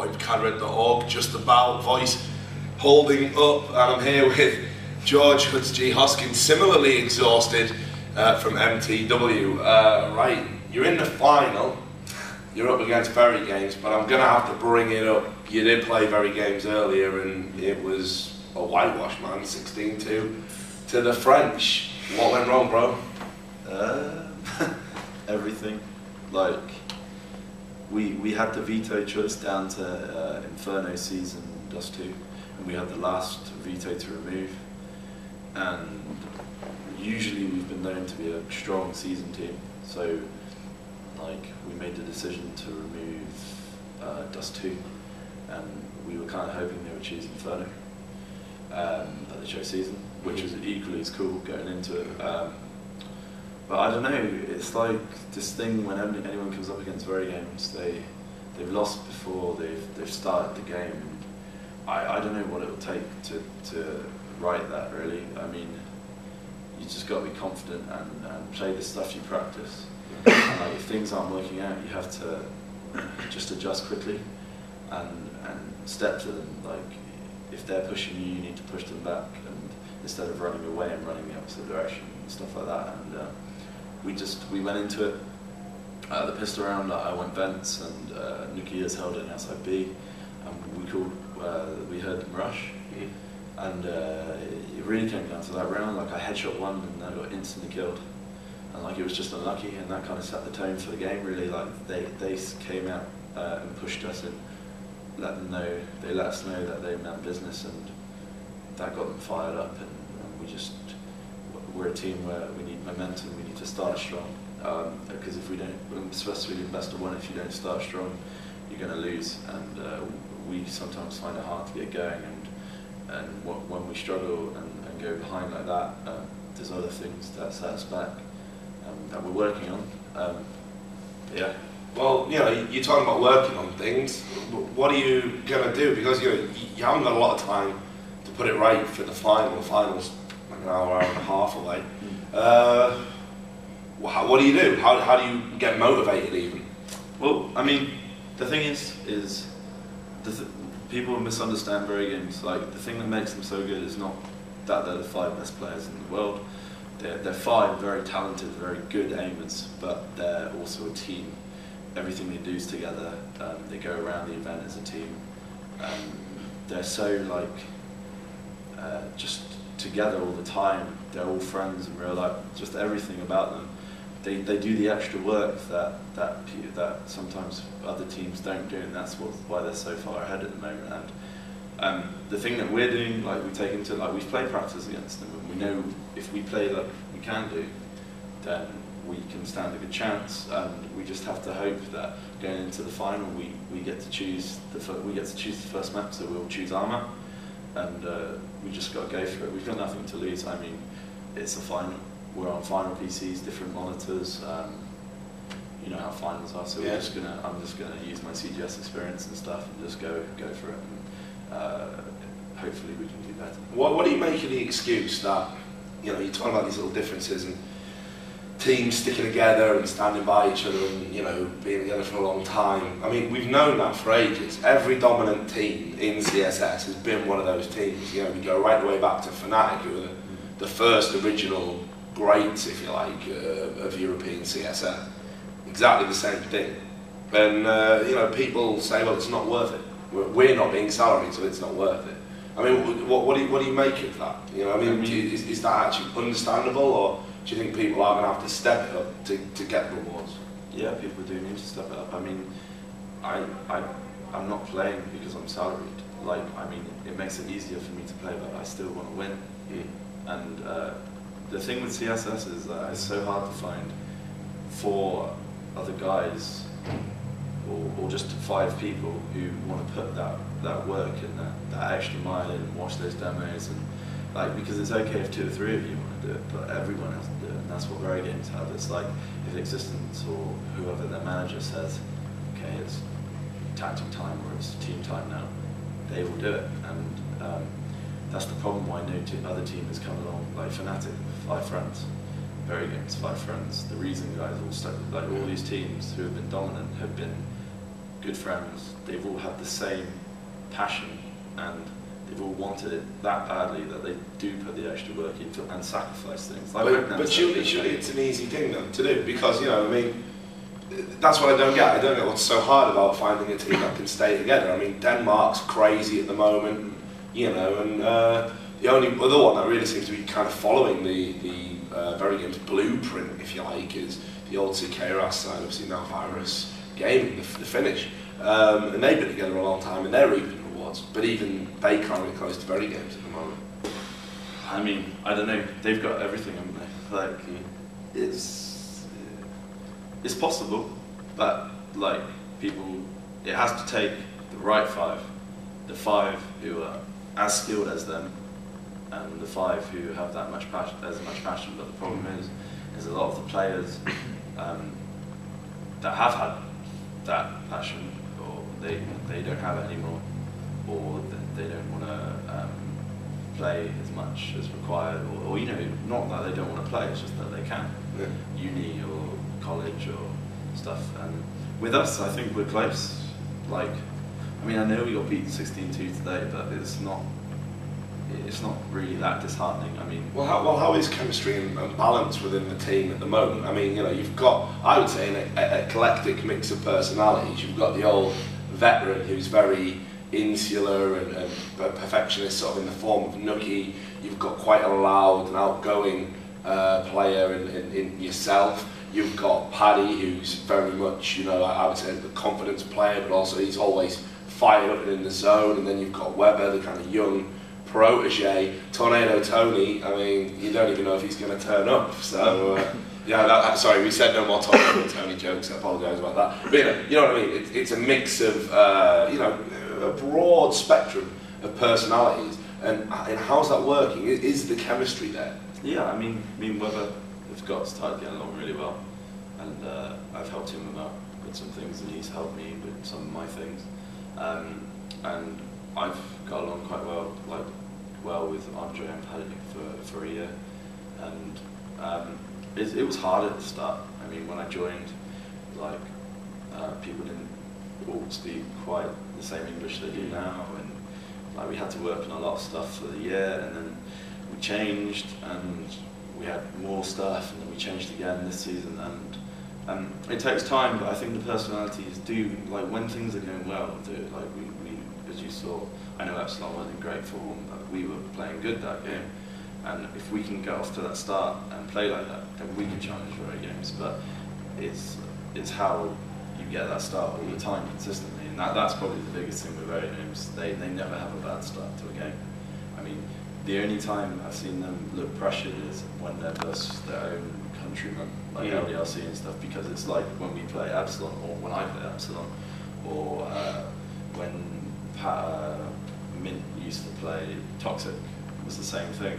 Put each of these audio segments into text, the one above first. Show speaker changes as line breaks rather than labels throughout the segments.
voidcanred.org, just about voice holding up, and I'm here with George hudzG Hoskins, similarly exhausted from MTW. Right, you're in the final, you're up against VeryGames, but I'm going to have to bring it up. You did play VeryGames earlier and it was a whitewash, man, 16-2 to the French. What went wrong, bro?
Everything. Like, we had the veto choice down to Inferno season Dust 2, and we had the last veto to remove. And usually we've been known to be a strong season team, so like we made the decision to remove Dust 2, and we were kind of hoping they would choose Inferno, but they chose season, which was equally as cool going into it. But I don't know, it's like this thing when anyone comes up against VeryGames, they've lost before they've started the game. And I don't know what it will take to right that, really. I mean, you just got to be confident and play the stuff you practice. And like, if things aren't working out, you have to just adjust quickly and step to them. Like, if they're pushing you, you need to push them back, and instead of running away and running the opposite direction and stuff like that. And we went into it, the pistol round, I went vents, and Nukia's held it in outside B, and we heard them rush. And it really came down to that round. Like, I headshot one and I got instantly killed, and like it was just unlucky, and that kind of set the tone for the game, really. Like, they came out and pushed us and let us know that they meant business, and that got them fired up. And we're a team where we need momentum. We need to start strong, because if we don't, especially in best of one, if you don't start strong, you're going to lose. And we sometimes find it hard to get going, and when we struggle and go behind like that, there's other things that set us back that we're working on. Yeah.
Well, you know, you're talking about working on things. What are you going to do? Because you haven't got a lot of time to put it right for the final. The final's like an hour and a half away. What do you do? How do you get motivated even?
Well, I mean, the thing is people misunderstand VeryGames. Like, the thing that makes them so good is not that they're the 5 best players in the world. They're 5 very talented, very good aimers, but they're also a team. Everything they do is together. They go around the event as a team. They're so like just together all the time. They're all friends in real life. Just everything about them. They do the extra work that sometimes other teams don't do, and that's why they're so far ahead at the moment. And the thing that we're doing, like, we take into, like, we've played practice against them, and we know if we play like we can do, then we can stand a good chance. And we just have to hope that going into the final, we get to choose the first map, so we'll choose our map, and we just got to go for it. We've got nothing to lose. I mean, it's a final. We're on final PCs, different monitors. You know how finals are, so yeah. I'm just gonna use my CGS experience and stuff, and just go for it. And hopefully we can do better.
What do you make of the excuse that, you know, you're talking about these little differences and teams sticking together and standing by each other and, you know, being together for a long time? I mean, we've known that for ages. Every dominant team in CSS has been one of those teams. You know, we go right the way back to Fnatic, who were the first original greats, if you like, of European CSS. Exactly the same thing. And you know, people say, well, it's not worth it. We're not being salaried, so it's not worth it. I mean, what do you make of that? You know, I mean, is that actually understandable, or do you think people are going to have to step it up to get rewards?
Yeah, people do need to step it up. I mean, I'm not playing because I'm salaried. Like, I mean, it makes it easier for me to play, but I still want to win. And the thing with CSS is that it's so hard to find 4 other guys, or just 5 people who want to put that work and that extra mile in and watch those demos, and like, because it's okay if 2 or 3 of you want to do it, but everyone has to do it, and that's what VeryGames have. It's like, if Existence or whoever their manager says, okay, it's tactic time or it's team time now, they will do it. And that's the problem why no other team has come along. Like Fnatic, 5 friends. VeryGames, 5 friends. The reason guys all stuck, like all these teams who have been dominant have been good friends. They've all had the same passion, and they've all wanted it that badly that they do put the extra work into and sacrifice things. Like
but surely it's an easy thing though to do, because you know, I mean, that's what I don't get. I don't get what's so hard about finding a team that can stay together. I mean, Denmark's crazy at the moment, you know, and the only other one that really seems to be kind of following the VeryGames blueprint, if you like, is the old CKRS side, obviously now Virus Gaming, the Finnish. And they've been together a long time and they're reaping rewards, but even they can't get close to VeryGames at the moment.
I mean, I don't know, they've got everything, haven't they? Like, it's possible, but like it has to take the right five, the five who are as skilled as them, and the five who have that much passion, But the problem is a lot of the players that have had that passion, or they don't have it anymore, or they don't want to play as much as required, or you know, not that they don't want to play, it's just that they can.
Yeah.
Uni or college or stuff. And with us, I think we're close. Like, I mean, I know we got beat 16-2 today, but it's not really that disheartening. I mean,
how is chemistry and balance within the team at the moment? I mean, you know, you've got, I would say, an eclectic mix of personalities. You've got the old veteran who's very insular and perfectionist, sort of in the form of Nookie. You've got quite a loud and outgoing player in yourself. You've got Paddy, who's very much, you know, I would say the confidence player, but also he's always fired up and in the zone. And then you've got Webber, the kind of young protege. Tornado Tony, I mean, you don't even know if he's going to turn up. So, yeah, sorry, we said no more Tornado Tony jokes, I apologise about that. But you know what I mean, it's a mix of, you know, a broad spectrum of personalities. And how's that working? Is the chemistry there?
Yeah, I mean Webber has got started getting along really well, and I've helped him out with some things, and he's helped me with some of my things, and I've got along quite well with Andre and Paddy for a year, and it was hard at the start. I mean, when I joined, like people didn't all speak quite the same English they do now, and like we had to work on a lot of stuff for the year, and then we changed and we had more stuff, and then we changed again this season, and it takes time, but I think the personalities do, like when things are going well, like we as you saw, I know Epsilon wasn't in great form, but we were playing good that game, and if we can get off to that start and play like that, then we can challenge VeryGames, but it's how you get that start all the time consistently, and that's probably the biggest thing with VeryGames. They never have a bad start to a game. I mean, the only time I've seen them look pressured is when they're versus their own countrymen, like LDLC and stuff, because it's like when we play Epsilon, or when I play Epsilon, or when Mint used to play Toxic, it was the same thing.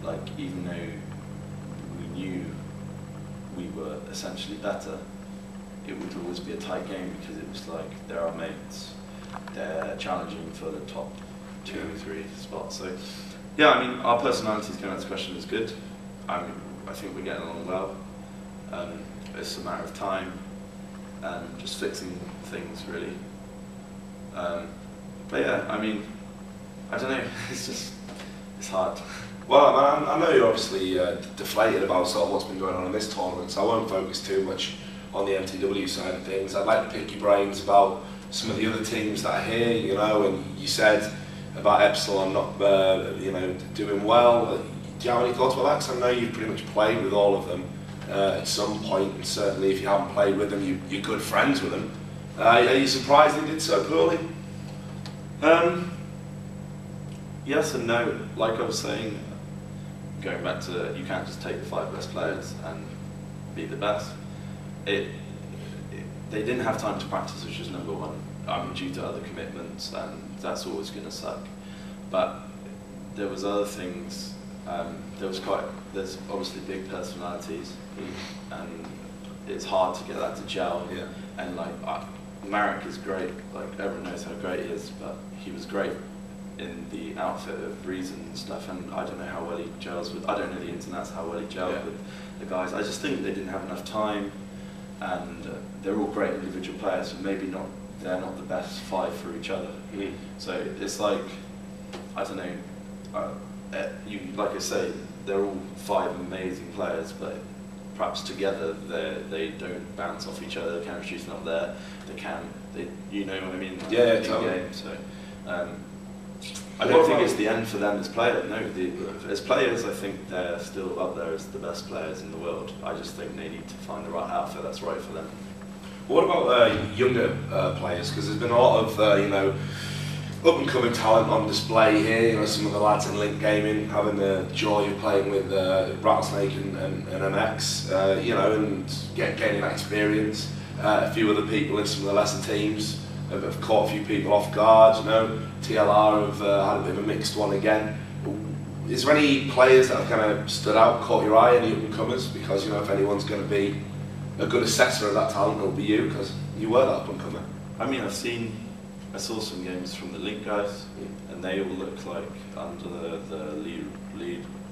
Like, even though we knew we were essentially better, it would always be a tight game, because it was like, they're our mates, they're challenging for the top 2 or 3 spots. So yeah, I mean, our personalities, going back to the question, is good. I mean, I think we're getting along well. It's a matter of time and just fixing things, really. But yeah, I mean, I don't know, it's hard.
Well, I know you're obviously deflated about sort of what's been going on in this tournament, so I won't focus too much on the MTW side of things. I'd like to pick your brains about some of the other teams that are here, you know, and you said about Epsilon not, you know, doing well. Do you have any thoughts about that? Because I know you've pretty much played with all of them at some point, and certainly if you haven't played with them, you're good friends with them. Are you surprised they did so poorly?
Yes and no. Like I was saying, going back to, you can't just take the 5 best players and be the best. They didn't have time to practice, which is number one. I mean, due to other commitments, and that's always going to suck. But there was other things. There's obviously big personalities, and it's hard to get that to gel.
Yeah.
And like Marek is great. Like everyone knows how great he is, but he was great in the outfit of Reason and stuff. And I don't know how well he gels with. I don't know the ins and outs how well he gelled with the guys. I just think they didn't have enough time, and they're all great individual players, and maybe not they're not the best 5 for each other.
Mm.
So it's like, I don't know, like I say, they're all 5 amazing players, but perhaps together they don't bounce off each other. The chemistry's not there. You know what I mean?
Yeah,
totally. Game. So I don't think it's the end for them as players. No, as players, I think they're still up there as the best players in the world. I just think they need to find the right outfit that's right for them.
What about younger players? Because there's been a lot of you know, up-and-coming talent on display here. You know, some of the lads in Link Gaming having the joy of playing with Rattlesnake and MX, you know, and gaining that experience. A few other people in some of the lesser teams have caught a few people off guard. You know, TLR have had a bit of a mixed one again. Is there any players that have kind of stood out, caught your eye, any up-and-comers? Because, you know, if anyone's going to be a good assessor of that talent, it'll be you, because you were that up-and-comer.
I mean, I saw some games from the Link guys, and they all look like under the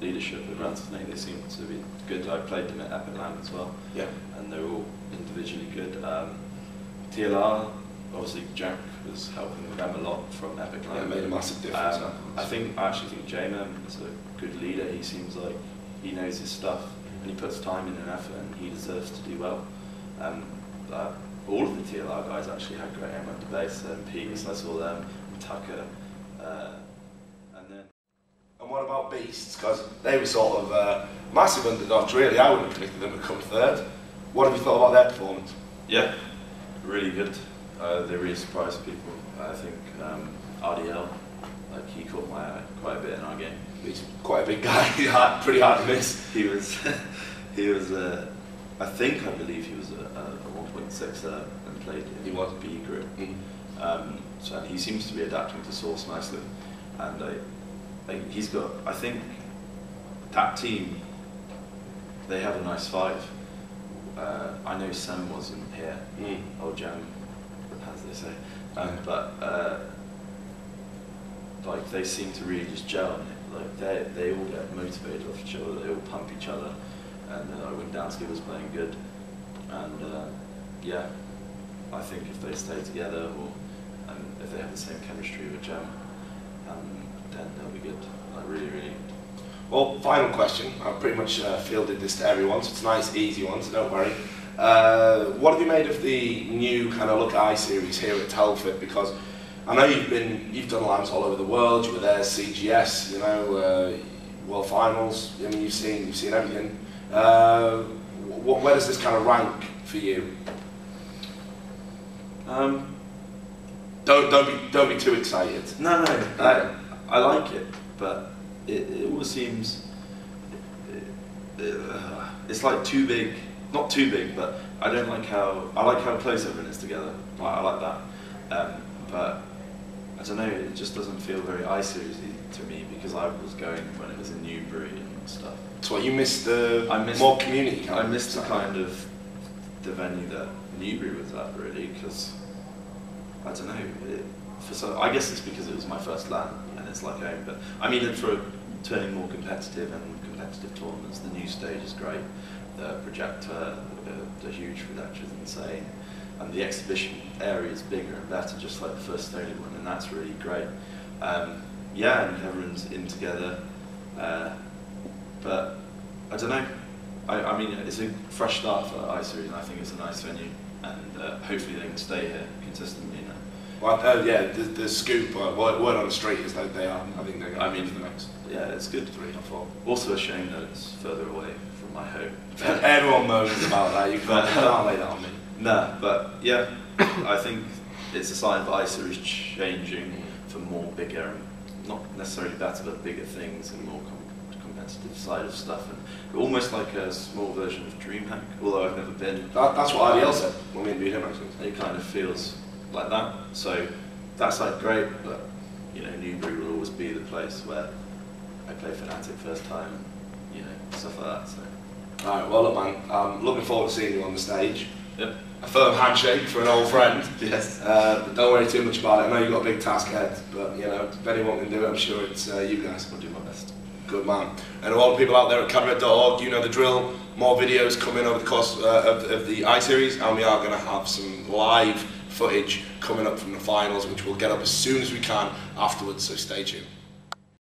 leadership of Rattlesnake, they seem to be good. I played them at Epic Land as well,
yeah,
and they're all individually good. TLR, obviously Jack was helping them a lot from Epic Land.
Yeah, it made a massive difference.
I actually think J-Man is a good leader. He seems like he knows his stuff, and he puts time in and effort, and he deserves to do well. All of the TLR guys actually had great aim at the base, Peaks, I saw them, Tucker,
And what about Beasts? Because they were sort of massive underdogs, really. I wouldn't have predicted them to come 3rd. What have you thought about their performance?
Yeah, really good. They really surprised people. I think RDL, like, he caught my eye quite a bit in our game.
He's quite a big guy, pretty hard to miss.
He was, I believe he was a 1.6 and played in B group. So he seems to be adapting to Source nicely, and he's got. I think that team, they have a nice 5. I know Sam wasn't here, old Jam, as they say, but like, they seem to really just gel on it. Like, they all get motivated off each other. They all pump each other. And when Dansky was playing good, and yeah, I think if they stay together, and if they have the same chemistry with Gem, then they'll be good. Like, really, really good.
Well, final question. I've pretty much fielded this to everyone, so it's a nice, easy one, so don't worry. What have you made of the new kind of look at I-Series here at Telford? Because I know you've done lands all over the world. You were there, CGS, you know, World Finals. I mean, you've seen everything. Where does this kind of rank for you? Don't be too excited.
No, I like it, but it always seems it's like too big. Not too big, but I like how close everyone is together. I like that, but I don't know. It just doesn't feel very I-Series-y to me, because I was going when it was in Newbury and stuff.
So you missed more community.
I missed the kind of the venue that Newbury was at, really, because I don't know. I guess it's because it was my first LAN and it's like home. But I mean, for turning more competitive and competitive tournaments, the new stage is great. The projector, the huge projector is insane, and the exhibition area is bigger and better, just like the first Stony one, and that's really great. Yeah, and everyone's in together. But I don't know. I mean, it's a fresh start for I-Series, and I think it's a nice venue, and hopefully they can stay here consistently now.
Well, yeah, the scoop, word on the street is that they are. I think they're going to be the next.
Yeah, it's good.
3 or 4.
Also a shame that it's further away from my home.
Everyone moans about that. You can't lay that on me.
No, but yeah, I think it's a sign of I-Series changing for more bigger, not necessarily better, but bigger things and more competitive side of stuff, and almost like a small version of DreamHack, although I've never been.
That's what IDL said when we interviewed him, actually.
It kind of feels like that, so that's like great, but you know, Newbury will always be the place where I play Fnatic first time, and you know, stuff like that. So.
Alright, well look, man, I'm looking forward to seeing you on the stage.
Yep.
A firm handshake for an old friend.
Yes.
But don't worry too much about it. I know you've got a big task ahead, but you know, if anyone can do it, I'm sure it's you guys.
I'll do my best.
Good man. And all the people out there at Cadret.org, you know the drill. More videos coming over the course of the I-Series, and we are going to have some live footage coming up from the finals, which we'll get up as soon as we can afterwards, so stay tuned.